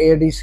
ADC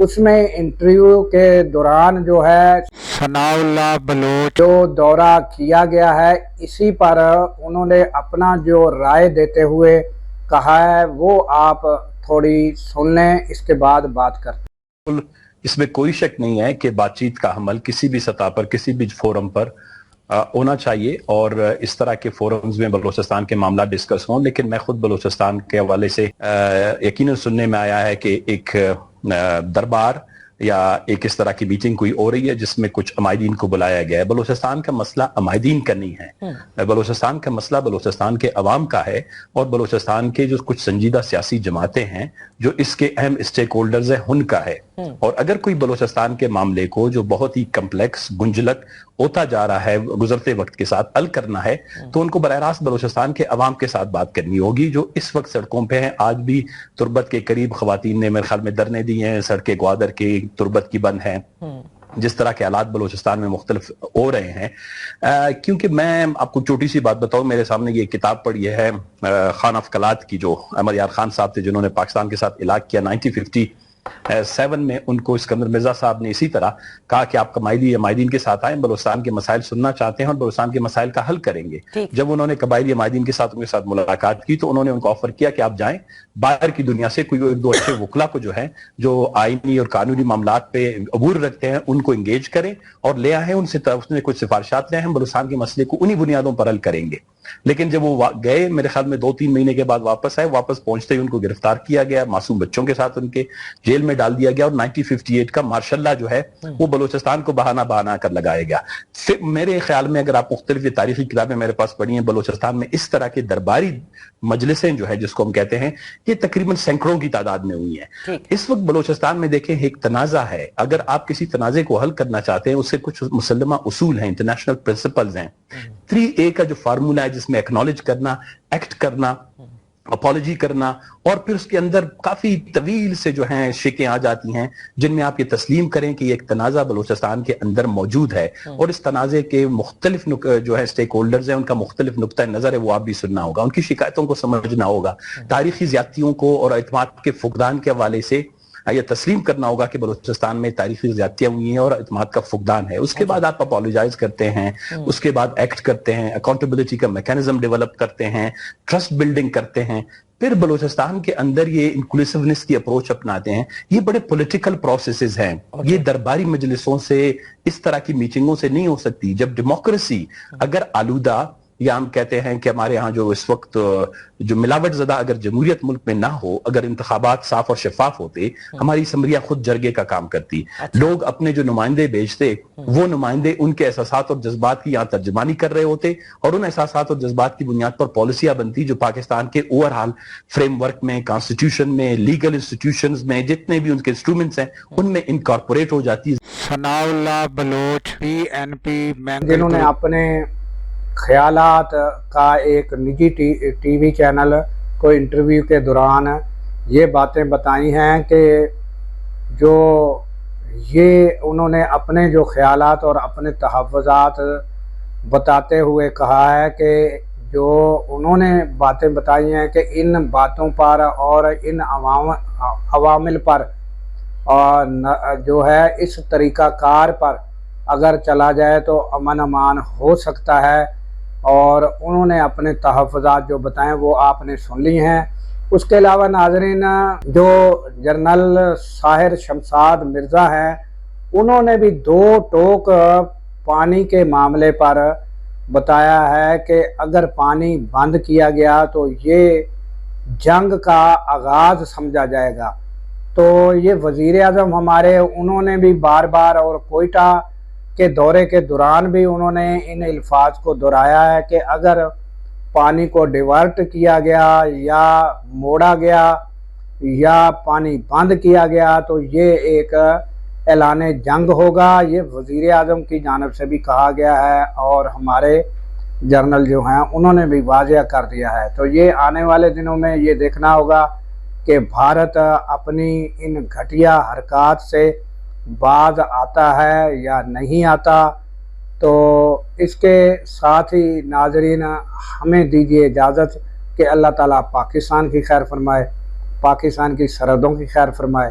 اس میں interview کے دوران جو ہے ثناءاللہ بلوچ جو دورہ کیا گیا ہے اسی پر انہوں نے اپنا جو رائے دیتے ہوئے کہا ہے وہ آپ تھوڑی سن لیں، اس کے بعد بات کرتے ہیں۔ اس میں کوئی شک نہیں ہے کہ بات چیت کا عمل کسی بھی سطح پر کسی بھی فورم پر ہونا چاہیے، اور اس طرح کے فورمز میں بلوچستان کے معاملات ڈسکس ہوں، لیکن میں خود بلوچستان کے حوالے سے یقیناً سننے میں آیا ہے کہ ایک دربار یا ایک اس طرح کی میٹنگ کوئی ہو رہی ہے جس میں کچھ عمائدین کو بلایا گیا ہے۔ بلوچستان کا مسئلہ عمائدین کا نہیں ہے، بلوچستان کا مسئلہ بلوچستان کے عوام کا ہے، اور بلوچستان کے جو کچھ سنجیدہ سیاسی جماعتیں ہیں جو اس کے اہم اسٹیک ہولڈرز ہیں ان کا ہے۔ اور اگر کوئی بلوچستان کے معاملے کو جو بہت ہی کمپلیکس گنجلک ہوتا جا رہا ہے گزرتے وقت کے ساتھ حل کرنا ہے تو ان کو براہ راست بلوچستان کے عوام کے ساتھ بات کرنی ہوگی جو اس وقت سڑکوں پہ ہیں۔ آج بھی تربت کے قریب خواتین نے میرے خیال میں دھرنے دی ہیں، سڑکیں گوادر کی تربت کی بند ہیں، جس طرح کے حالات بلوچستان میں مختلف ہو رہے ہیں۔ کیونکہ میں آپ کو چھوٹی سی بات بتاؤں، میرے سامنے یہ کتاب پڑھی ہے خان آف کلات کی، جو احمد یار خان صاحب تھے جنہوں نے پاکستان کے ساتھ علاق کیا 1957 میں۔ ان کو اسکندر مرزا صاحب نے اسی طرح کہا کہ آپ قبائلی عمائدین کے ساتھ آئیں، بلوچستان کے مسائل سننا چاہتے ہیں اور بلوچستان کے مسائل کا حل کریں گے۔ جب انہوں نے قبائلی عمائدین کے ساتھ ان کے ساتھ ملاقات کی تو انہوں نے ان کو آفر کیا کہ آپ جائیں باہر کی دنیا سے کوئی ایک دو اچھے وکلا کو جو ہے جو آئینی اور قانونی معاملات پہ عبور رکھتے ہیں ان کو انگیج کریں اور لے آئیں، ان سے کچھ سفارشات لے آئیں، ہم بلوچستان کے مسئلے کو انہی بنیادوں پر حل کریں گے۔ لیکن جب وہ گئے میرے خیال میں 2-3 مہینے کے بعد واپس آئے، واپس پہنچتے ہی ان کو گرفتار کیا گیا، معصوم بچوں کے ساتھ ان کے جیل میں ڈال دیا گیا، اور 1958 کا مارشل لا جو ہے وہ بلوچستان کو بہانہ کر لگایا گیا۔ پھر میرے خیال میں اگر آپ مختلف تاریخی کتابیں میرے پاس پڑھی ہیں، بلوچستان میں اس طرح کے درباری مجلسیں جو ہے جس کو ہم کہتے ہیں یہ تقریباً سینکڑوں کی تعداد میں ہوئی ہیں۔ اس وقت بلوچستان میں دیکھیں ایک تنازع ہے، اگر آپ کسی تنازع کو حل کرنا چاہتے ہیں اس سے کچھ مسلمہ اصول ہیں، انٹرنیشنل پرنسپلز ہیں۔ 3A کا جو فارمولہ ہے جس میں ایکنالج کرنا، ایکٹ کرنا، اپالوجی کرنا، اور پھر اس کے اندر کافی طویل سے جو ہیں شکیں آ جاتی ہیں جن میں آپ یہ تسلیم کریں کہ یہ ایک تنازع بلوچستان کے اندر موجود ہے، اور اس تنازع کے مختلف جو ہے سٹیک ہولڈرز ہیں ان کا مختلف نقطہ نظر ہے وہ آپ بھی سننا ہوگا، ان کی شکایتوں کو سمجھنا ہوگا، تاریخی زیادتیوں کو اور اعتماد کے فقدان کے حوالے سے یہ تسلیم کرنا ہوگا کہ بلوچستان میں تاریخی زیادتیاں ہوئی ہیں اور اعتماد کا فقدان ہے۔ اس کے بعد آپ اپالوجائز کرتے ہیں، اس کے بعد ایکٹ کرتے ہیں، اکاؤنٹیبلٹی کا میکانزم ڈیولپ کرتے ہیں، ٹرسٹ بلڈنگ کرتے ہیں، پھر بلوچستان کے اندر یہ انکلوسیونیس کی اپروچ اپناتے ہیں۔ یہ بڑے پولیٹیکل پروسیسز ہیں، یہ درباری مجلسوں سے اس طرح کی میٹنگوں سے نہیں ہو سکتی۔ جب ڈیموکریسی اگر آلودہ، یا ہم کہتے ہیں کہ ہمارے ہاں جو اس وقت جو ملاوٹ زدہ اگر جمہوریت ملک میں نہ ہو، اگر انتخابات صاف اور شفاف ہوتے، ہماری اسمبلیاں خود جرگے کا کام کرتی، لوگ اپنے جو نمائندے بھیجتے وہ نمائندے ان کے احساسات اور جذبات کی یہاں ترجمانی کر رہے ہوتے، اور ان احساسات اور جذبات کی بنیاد پر پالیسیاں بنتی جو پاکستان کے اوورآل فریم ورک میں، کانسٹیٹیوشن میں، لیگل انسٹیٹیوشنز میں، جتنے بھی ان کے انسٹرومنٹس ہیں ان میں انکارپوریٹ ہو جاتی۔ ثناءاللہ بلوچ PNP جنہوں نے اپنے خیالات کا ایک نجی ٹی وی چینل کو انٹرویو کے دوران یہ باتیں بتائی ہیں کہ جو یہ انہوں نے اپنے جو خیالات اور اپنے تحفظات بتاتے ہوئے کہا ہے کہ جو انہوں نے باتیں بتائی ہیں کہ ان باتوں پر اور ان عوامل پر اور جو ہے اس طریقہ کار پر اگر چلا جائے تو امن امان ہو سکتا ہے، اور انہوں نے اپنے تحفظات جو بتائیں وہ آپ نے سن لی ہیں۔ اس کے علاوہ ناظرین جو جنرل ساحر شمشاد مرزا ہیں انہوں نے بھی 2 ٹوک پانی کے معاملے پر بتایا ہے کہ اگر پانی بند کیا گیا تو یہ جنگ کا آغاز سمجھا جائے گا۔ تو یہ وزیر اعظم ہمارے انہوں نے بھی بار بار اور کوئٹہ کے دورے کے دوران بھی انہوں نے ان الفاظ کو دہرایا ہے کہ اگر پانی کو ڈیورٹ کیا گیا یا موڑا گیا یا پانی بند کیا گیا تو یہ ایک اعلان جنگ ہوگا۔ یہ وزیر اعظم کی جانب سے بھی کہا گیا ہے اور ہمارے جنرل جو ہیں انہوں نے بھی واضح کر دیا ہے۔ تو یہ آنے والے دنوں میں یہ دیکھنا ہوگا کہ بھارت اپنی ان گھٹیا حرکات سے باز آتا ہے یا نہیں آتا۔ تو اس کے ساتھ ہی ناظرین ہمیں دیجیے اجازت کہ اللہ تعالیٰ پاکستان کی خیر فرمائے، پاکستان کی سرحدوں کی خیر فرمائے،